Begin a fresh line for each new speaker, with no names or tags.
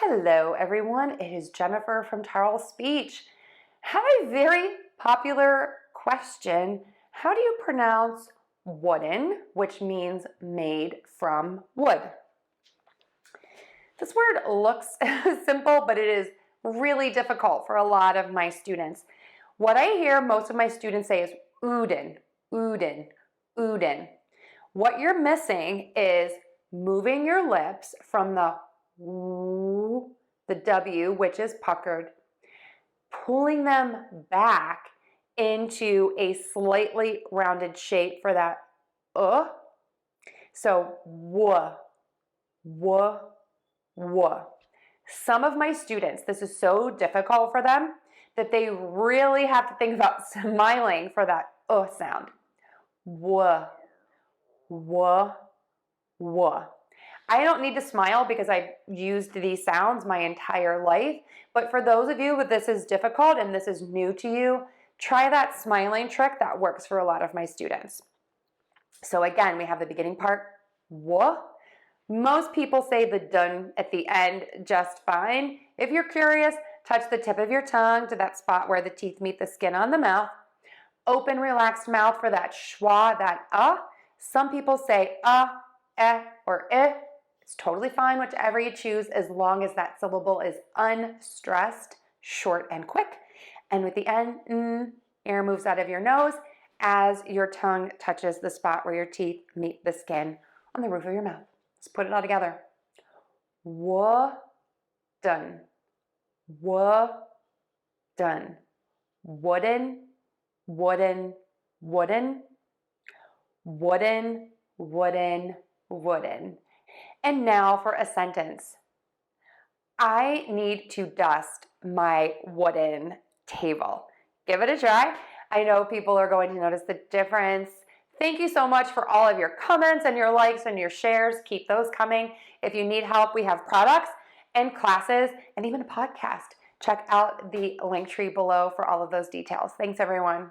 Hello everyone, it is Jennifer from Tarle Speech. Have a very popular question. How do you pronounce ʻwʊdən, which means made from wood? This word looks simple, but it is really difficult for a lot of my students. What I hear most of my students say is ʻwʊdən, ʻwʊdən, ʻwʊdən. What you're missing is moving your lips from the W, which is puckered, pulling them back into a slightly rounded shape for that So w. Some of my students, this is so difficult for them that they really have to think about smiling for that sound. W. I don't need to smile because I've used these sounds my entire life, but for those of you who this is difficult and this is new to you, try that smiling trick. That works for a lot of my students. So again, we have the beginning part, w. Most people say the dun at the end just fine. If you're curious, touch the tip of your tongue to that spot where the teeth meet the skin on the mouth. Open, relaxed mouth for that schwa, that Some people say or It's totally fine, whichever you choose, as long as that syllable is unstressed, short and quick. And with the end, air moves out of your nose as your tongue touches the spot where your teeth meet the skin on the roof of your mouth. Let's put it all together. ʻwʊdən, ʻwʊdən, ʻwʊdən, ʻwʊdən, ʻwʊdən, ʻwʊdən, ʻwʊdən, ʻwʊdən. And now for a sentence. I need to dust my wooden table. Give it a try. I know people are going to notice the difference. Thank you so much for all of your comments and your likes and your shares. Keep those coming. If you need help, we have products and classes and even a podcast. Check out the link tree below for all of those details. Thanks, everyone.